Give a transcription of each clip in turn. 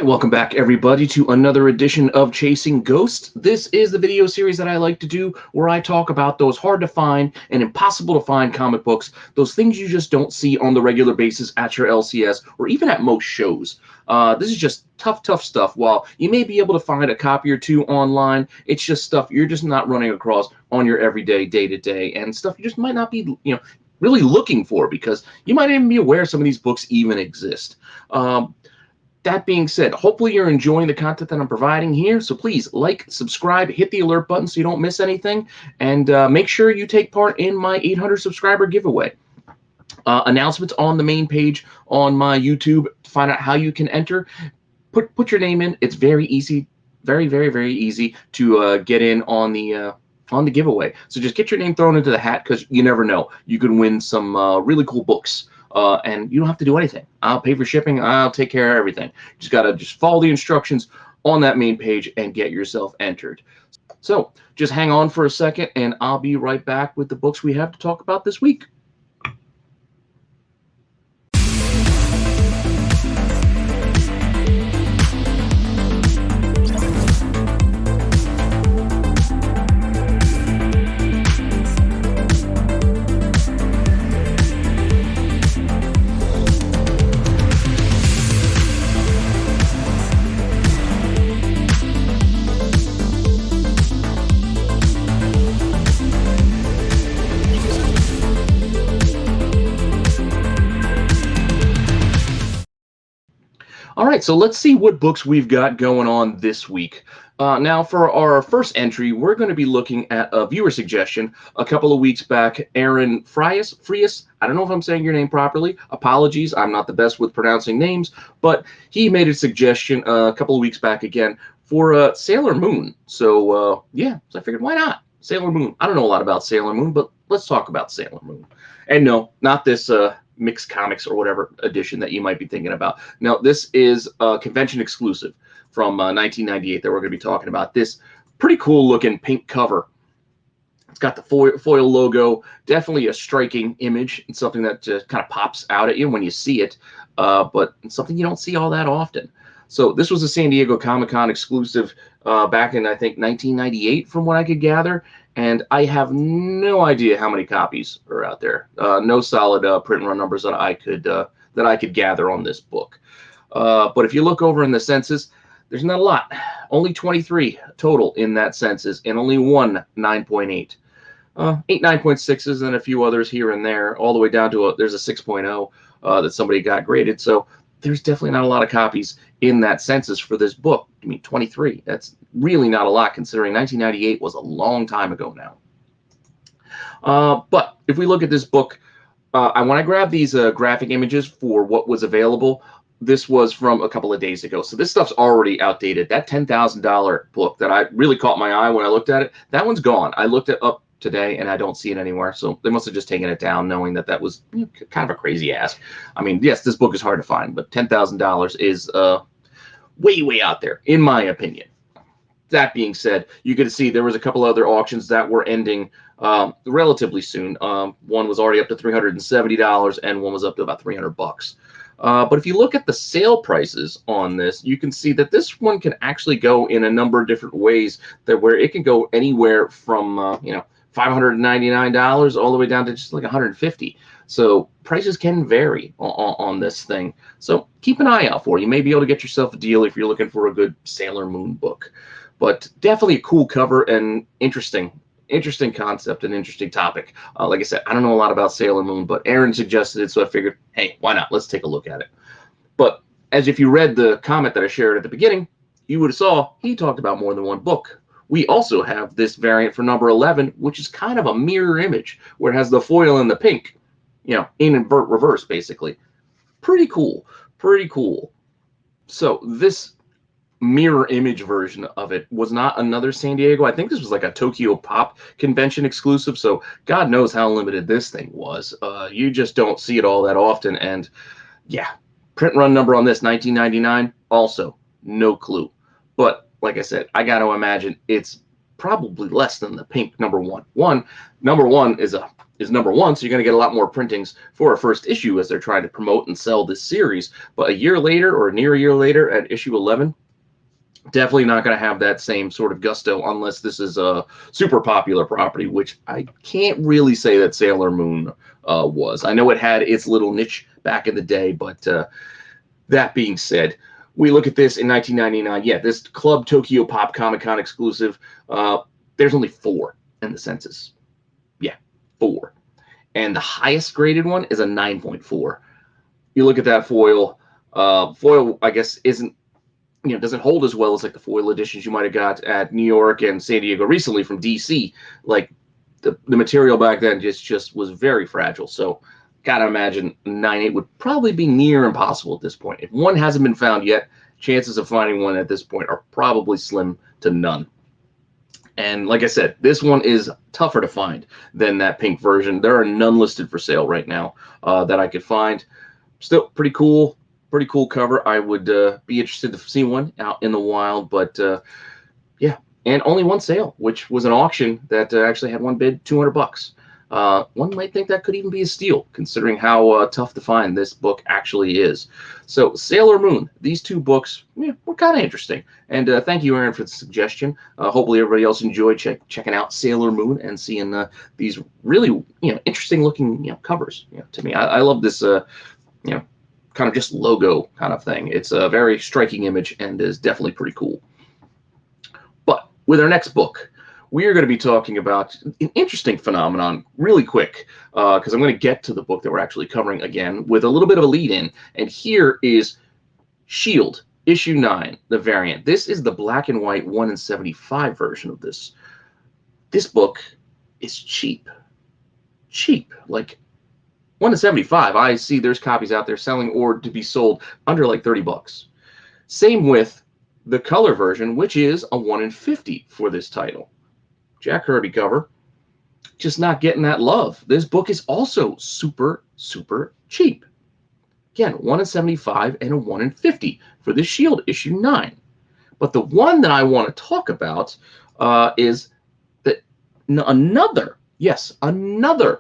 right, welcome back everybody to another edition of Chasing Ghosts. This is the video series that I like to do where I talk about those hard to find and impossible to find comic books, those things you just don't see on the regular basis at your LCS or even at most shows. This is just tough stuff. While you may be able to find a copy or two online, it's just stuff you're just not running across on your everyday, day-to-day, and stuff you just might not be, really looking for because you might even be aware some of these books even exist. That being said, hopefully you're enjoying the content that I'm providing here. So please like, subscribe, hit the alert button so you don't miss anything, and make sure you take part in my 800 subscriber giveaway. Announcements on the main page on my YouTube to find out how you can enter. Put your name in. It's very easy, very easy to get in on the giveaway. So just get your name thrown into the hat because you never know. You could win some really cool books. And you don't have to do anything. I'll pay for shipping. I'll take care of everything. You just got to follow the instructions on that main page and get yourself entered. So just hang on for a second, and I'll be right back with the books we have to talk about this week. All right, so let's see what books we've got going on this week. Now, for our first entry, we're going to be looking at a viewer suggestion a couple of weeks back. Aaron Frias, I don't know if I'm saying your name properly. Apologies, I'm not the best with pronouncing names, but he made a suggestion a couple of weeks back again for Sailor Moon. So, yeah, so I figured, why not? Sailor Moon. I don't know a lot about Sailor Moon, but let's talk about Sailor Moon. And no, not this mixed comics or whatever edition that you might be thinking about. Now, this is a convention exclusive from 1998 that we're going to be talking about. This pretty cool looking pink cover. It's got the foil logo, definitely a striking image and something that just kind of pops out at you when you see it, but it's something you don't see all that often. So this was a San Diego Comic-Con exclusive back in, I think, 1998 from what I could gather. And I have no idea how many copies are out there. No solid print run numbers that I could gather on this book. But if you look over in the census, there's not a lot. Only 23 total in that census, and only one 9.8. 8 9.6s and a few others here and there, all the way down to there's a 6.0 that somebody got graded. So there's definitely not a lot of copies in that census for this book. I mean, 23. That's really not a lot considering 1998 was a long time ago now. But if we look at this book, when I grabbed these graphic images for what was available, this was from a couple of days ago. So this stuff's already outdated. That $10,000 book that I really caught my eye when I looked at it, that one's gone. I looked it up today and I don't see it anywhere. So they must have just taken it down knowing that was kind of a crazy ask. I mean, yes, this book is hard to find, but $10,000 is way out there, in my opinion. That being said, you can see there was a couple other auctions that were ending relatively soon. One was already up to $370 and one was up to about $300. But if you look at the sale prices on this, you can see that this one can actually go in a number of different ways, that where it can go anywhere from $599 all the way down to just like $150. So prices can vary on this thing. So keep an eye out for it. You may be able to get yourself a deal if you're looking for a good Sailor Moon book. But definitely a cool cover and interesting concept and interesting topic. Like I said, I don't know a lot about Sailor Moon, but Aaron suggested it, so I figured, hey, why not? Let's take a look at it. But as if you read the comment that I shared at the beginning, you would have saw he talked about more than one book. We also have this variant for number 11, which is kind of a mirror image, where it has the foil in the pink, in invert reverse, basically. Pretty cool. So this mirror image version of it was not another San Diego. I think this was like a Tokyo Pop convention exclusive, so God knows how limited this thing was. You just don't see it all that often, and yeah, print run number on this, 1999, also no clue. But like I said, I got to imagine it's probably less than the pink number one. Number one is a is #1, so you're going to get a lot more printings for a first issue as they're trying to promote and sell this series. But a year later, or near a year later, at issue 11, definitely not going to have that same sort of gusto unless this is a super popular property, which I can't really say that Sailor Moon was. I know it had its little niche back in the day, but that being said, we look at this in 1999. Yeah, this Club Tokyo Pop Comic Con exclusive, there's only 4 in the census. Yeah, 4. And the highest graded one is a 9.4. You look at that foil. Foil, I guess, isn't, doesn't hold as well as like the foil editions you might have got at New York and San Diego recently from DC. Like the material back then just was very fragile. So gotta imagine 9.8 would probably be near impossible at this point. If one hasn't been found yet, chances of finding one at this point are probably slim to none. And like I said, this one is tougher to find than that pink version. There are none listed for sale right now that I could find. Still pretty cool cover. I would be interested to see one out in the wild, but yeah, and only one sale, which was an auction that actually had one bid, $200. One might think that could even be a steal, considering how tough to find this book actually is. So Sailor Moon, these 2 books were kind of interesting. And thank you, Aaron, for the suggestion. Hopefully everybody else enjoyed checking out Sailor Moon and seeing these really interesting looking covers. To me, I love this kind of just logo kind of thing. It's a very striking image and is definitely pretty cool. But with our next book, we are going to be talking about an interesting phenomenon really quick, because I'm going to get to the book that we're actually covering again with a little bit of a lead in. And here is Sheild, issue 9, the variant. This is the black and white 1 in 75 version of this. This book is cheap. Like 1 in 75. I see there's copies out there selling or to be sold under like $30. Same with the color version, which is a 1 in 50 for this title. Jack Kirby cover, just not getting that love. This book is also super cheap. Again, 1 in 75 and a 1 in 50 for this Sheild issue 9. But the one that I want to talk about is that another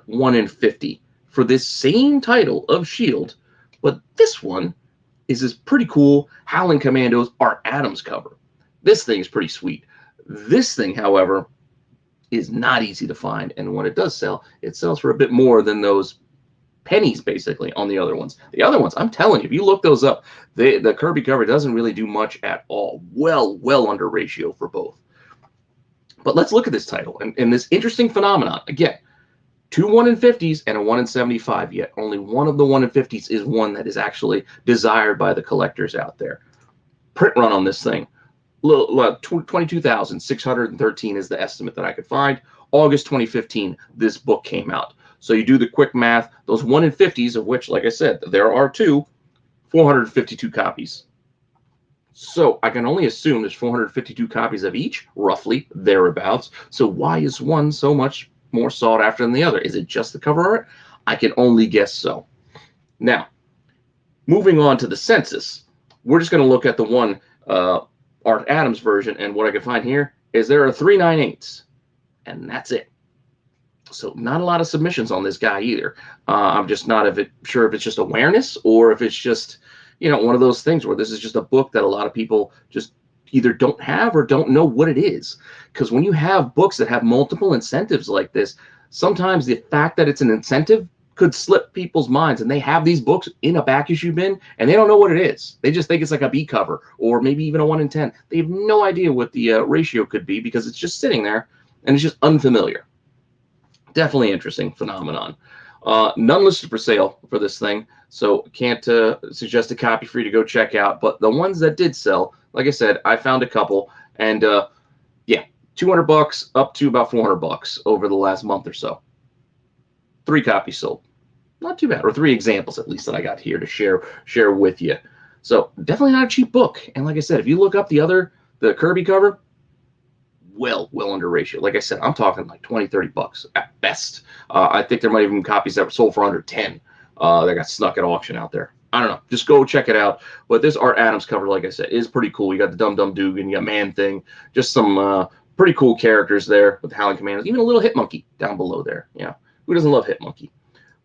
1 in 50 for this same title of Sheild, but this one is this pretty cool Howling Commandos Art Adams cover. This thing is pretty sweet. This thing, however, is not easy to find, and when it does sell, it sells for a bit more than those pennies basically on the other ones. The other ones, I'm telling you, if you look those up, the Kirby cover doesn't really do much at all. Well under ratio for both. But let's look at this title and this interesting phenomenon. Again, 2 1 in 50s and a 1 in 75, yet only one of the 1 in 50s is one that is actually desired by the collectors out there. Print run on this thing, 22,613 is the estimate that I could find. August 2015, this book came out. So you do the quick math, those 1 in 50s, of which, like I said, there are 2, 452 copies. So I can only assume there's 452 copies of each, roughly thereabouts. So why is one so much more sought after than the other? Is it just the cover art? I can only guess so. Now, moving on to the census, we're just going to look at the one Art Adams version, and what I can find here is there are 3 9/8s, and that's it. So not a lot of submissions on this guy either. I'm just not sure if it's just awareness or if it's just one of those things where this is just a book that a lot of people just either don't have or don't know what it is. Because when you have books that have multiple incentives like this, sometimes the fact that it's an incentive could slip people's minds, and they have these books in a back issue bin and they don't know what it is. They just think it's like a B cover or maybe even a 1 in 10. They have no idea what the ratio could be because it's just sitting there and it's just unfamiliar. Definitely interesting phenomenon. None listed for sale for this thing, so can't suggest a copy for you to go check out. But the ones that did sell, like I said, I found a couple, and yeah, $200 up to about $400 over the last month or so. 3 copies sold, not too bad, or 3 examples at least that I got here to share with you. So definitely not a cheap book. And like I said, if you look up the Kirby cover, well under ratio. Like I said, I'm talking like $20-$30 at best. I think there might even be copies that were sold for under 10 that got snuck at auction out there. I don't know. Just go check it out. But this Art Adams cover, like I said, is pretty cool. You got the Dum Dum Dugan, you got Man-Thing, just some pretty cool characters there with the Howling Commandos, even a little Hit Monkey down below there. Yeah, Who doesn't love Hit Monkey?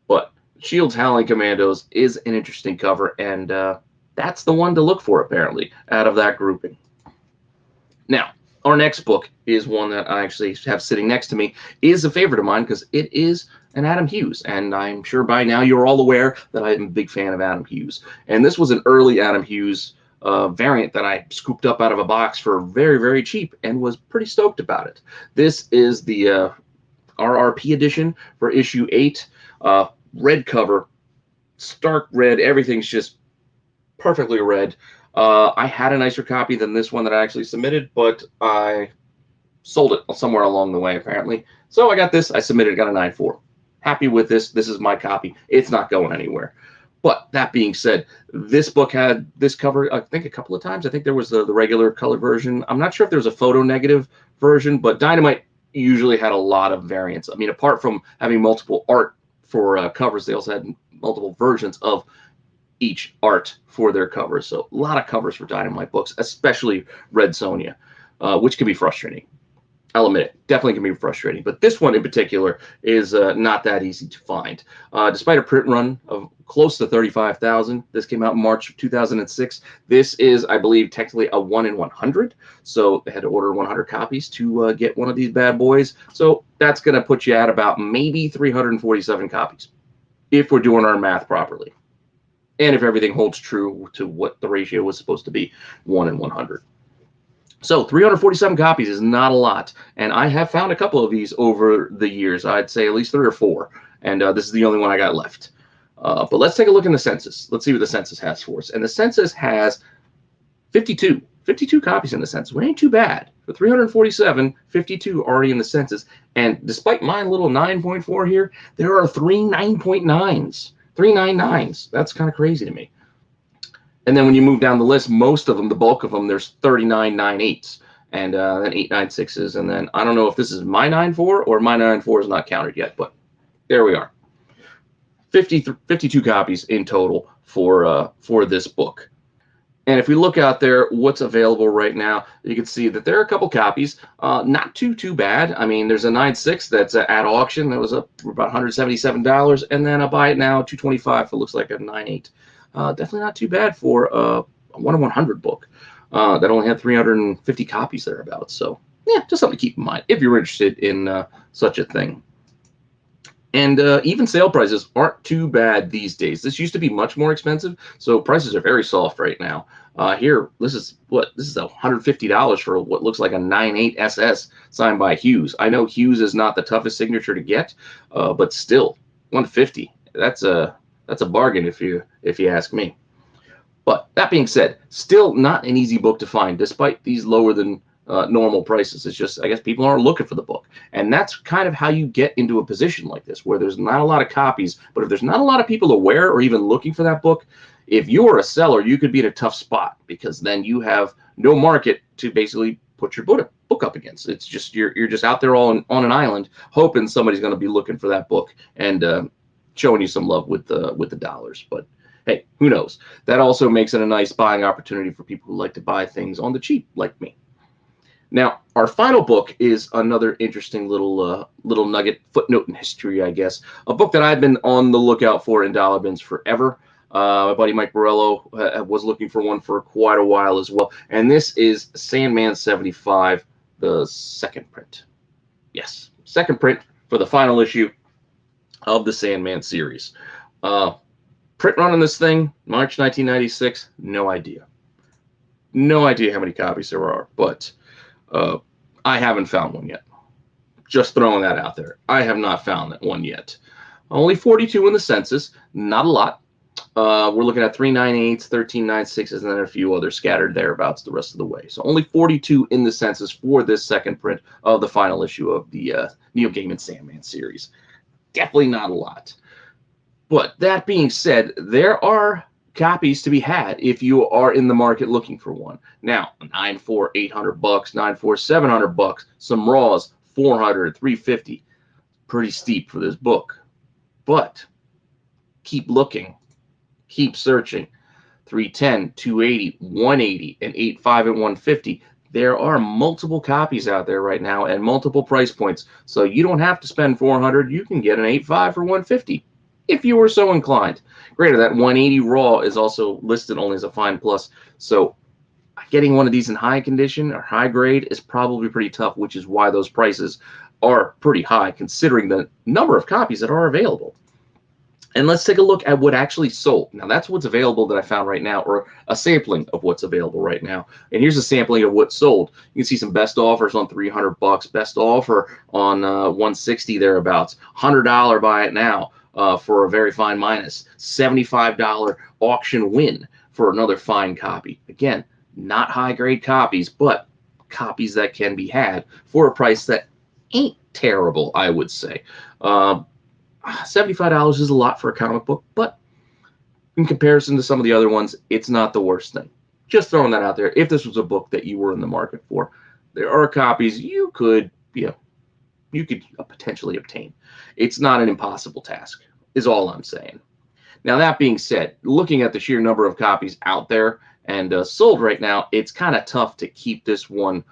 But Shield's Howling Commandos is an interesting cover, and that's the one to look for, apparently, out of that grouping. Now, our next book is one that I actually have sitting next to me, is a favorite of mine because it is an Adam Hughes, and I'm sure by now you're all aware that I'm a big fan of Adam Hughes. And this was an early Adam Hughes variant that I scooped up out of a box for very, very cheap and was pretty stoked about it. This is the RRP edition for issue 8, red cover, stark red, everything's just perfectly red. I had a nicer copy than this one that I actually submitted, but I sold it somewhere along the way, apparently. So I got this. I submitted, got a 9.4. Happy with this. This is my copy. It's not going anywhere. But that being said, this book had this cover, I think, a couple of times. I think there was the regular color version. I'm not sure if there was a photo negative version, but Dynamite usually had a lot of variants. I mean, apart from having multiple art for covers, they also had multiple versions of each art for their covers. So a lot of covers for Dynamite books, especially Red Sonja, which can be frustrating. I'll admit it, definitely can be frustrating. But this one in particular is not that easy to find. Despite a print run of close to 35,000, this came out in March of 2006. This is, I believe, technically a 1 in 100. So they had to order 100 copies to get one of these bad boys. So that's going to put you at about maybe 347 copies, if we're doing our math properly. And if everything holds true to what the ratio was supposed to be, 1 in 100. So 347 copies is not a lot. And I have found a couple of these over the years. I'd say at least 3 or 4. And this is the only one I got left. But let's take a look in the census. Let's see what the census has for us. And the census has 52 copies in the census. Well, ain't too bad. For 347, 52 already in the census. And despite my little 9.4 here, there are 3 9.9s. 3 9.9s. That's kind of crazy to me. And then when you move down the list, most of them, the bulk of them, there's 39 9.8s and then 8 9.6s. And then I don't know if this is my 9.4 or my 9.4 is not counted yet, but there we are. 52 copies in total for this book. And if we look out there, what's available right now, you can see that there are a couple copies. Not too bad. I mean, there's a 9.6 that's at auction that was up for about $177, and then I buy it now $225 for looks like a 9.8. Definitely not too bad for a 1 in 100 book that only had 350 copies thereabouts. So yeah, just something to keep in mind if you're interested in such a thing. And even sale prices aren't too bad these days. This used to be much more expensive, so prices are very soft right now. Here, this is $150 for what looks like a 9.8 SS signed by Hughes. I know Hughes is not the toughest signature to get, but still, $150. That's a bargain if you ask me. But that being said, still not an easy book to find, despite these lower than normal prices. It's just, I guess, people aren't looking for the book. And that's kind of how you get into a position like this, where there's not a lot of copies, but if there's not a lot of people aware or even looking for that book, if you are a seller, you could be in a tough spot, because then you have no market to basically put your book up against. It's just, you're just out there all on an island, hoping somebody's going to be looking for that book and showing you some love with the dollars. But hey, who knows? That also makes it a nice buying opportunity for people who like to buy things on the cheap, like me. Now, our final book is another interesting little nugget, footnote in history, I guess. A book that I've been on the lookout for in dollar bins forever. My buddy Mike Borello was looking for one for quite a while as well. And this is Sandman 75, the second print. Yes, second print for the final issue of the Sandman series. Print run on this thing, March 1996, no idea. No idea how many copies there are, but I haven't found one yet. Just throwing that out there. I have not found that one yet. Only 42 in the census, not a lot. We're looking at 3 9.8s, 13 9.6s, and then a few others scattered thereabouts the rest of the way. So only 42 in the census for this second print of the final issue of the Neil Gaiman Sandman series. Definitely not a lot. But that being said, there are copies to be had if you are in the market looking for one. Now, 9.4, $800, 9.4, $700, some raws, 400, 350. Pretty steep for this book. But keep looking, keep searching. 310, 280, 180, and 8.5 and 150. there are multiple copies out there right now and multiple price points. So you don't have to spend 400. You can get an 8.5 for 150 if you were so inclined. Granted, that 180 raw is also listed only as a fine plus. So getting one of these in high condition or high grade is probably pretty tough, which is why those prices are pretty high considering the number of copies that are available. And let's take a look at what actually sold. Now, that's what's available that I found right now, or a sampling of what's available right now. And here's a sampling of what sold. You can see some best offers on 300 bucks, best offer on 160 thereabouts, $100 buy it now for a very fine minus, $75 auction win for another fine copy. Again, not high grade copies, but copies that can be had for a price that ain't terrible, I would say. $75 is a lot for a comic book, but in comparison to some of the other ones, it's not the worst thing. Just throwing that out there. If this was a book that you were in the market for, there are copies you could, you could potentially obtain. It's not an impossible task, is all I'm saying. Now, that being said, looking at the sheer number of copies out there and sold right now, it's kind of tough to keep this one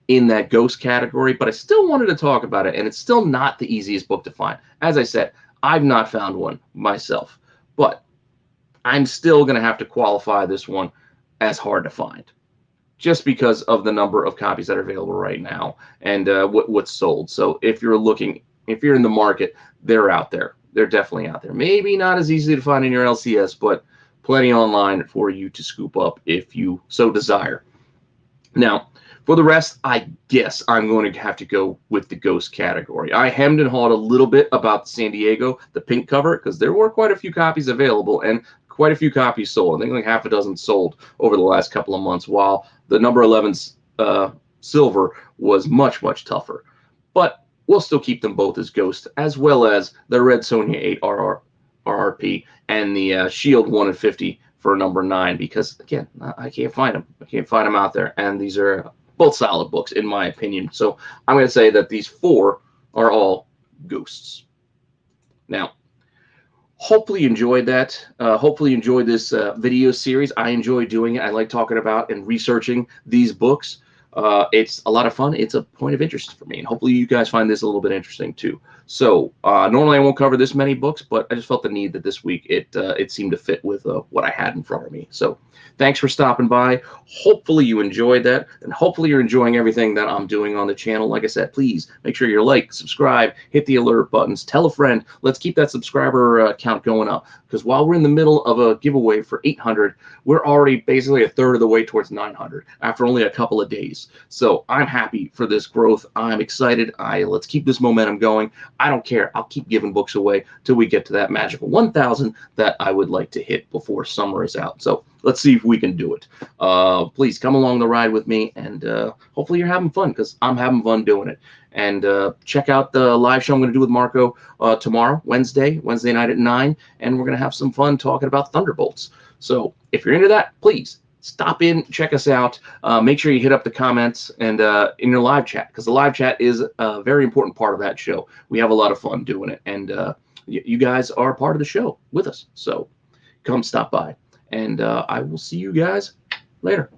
in that ghost category, but I still wanted to talk about it, and it's still not the easiest book to find. As I said, I've not found one myself, but I'm still going to have to qualify this one as hard to find just because of the number of copies that are available right now and what's sold. So if you're in the market, they're out there. They're definitely out there. Maybe not as easy to find in your LCS, but plenty online for you to scoop up if you so desire. Now, for the rest, I guess I'm going to have to go with the ghost category. I hemmed and hawed a little bit about San Diego, the pink cover, because there were quite a few copies available and quite a few copies sold. I think like half a dozen sold over the last couple of months, while the number 11 silver was much, much tougher. But we'll still keep them both as ghost, as well as the red Sonja 8 RRP and the Shield 1 in 50 for number 9, because, again, I can't find them. I can't find them out there, and these are both solid books, in my opinion. So I'm going to say that these 4 are all ghosts. Now, hopefully you enjoyed that. Hopefully you enjoyed this video series. I enjoy doing it. I like talking about and researching these books. It's a lot of fun. It's a point of interest for me, and hopefully you guys find this a little bit interesting too. So normally I won't cover this many books, but I just felt the need that this week it seemed to fit with what I had in front of me. So thanks for stopping by. Hopefully you enjoyed that, and hopefully you're enjoying everything that I'm doing on the channel. Like I said, please make sure you like, subscribe, hit the alert buttons, tell a friend. Let's keep that subscriber count going up, because while we're in the middle of a giveaway for 800, we're already basically a third of the way towards 900 after only a couple of days. So I'm happy for this growth. I'm excited. Let's keep this momentum going. I don't care. I'll keep giving books away till we get to that magical 1,000 that I would like to hit before summer is out. So let's see if we can do it. Please come along the ride with me, and hopefully you're having fun, because I'm having fun doing it. And check out the live show I'm going to do with Marco tomorrow, Wednesday night at 9, and we're going to have some fun talking about Thunderbolts. So if you're into that, please stop in, check us out. Make sure you hit up the comments and in your live chat, because the live chat is a very important part of that show. We have a lot of fun doing it, and you guys are part of the show with us. So come stop by, and I will see you guys later.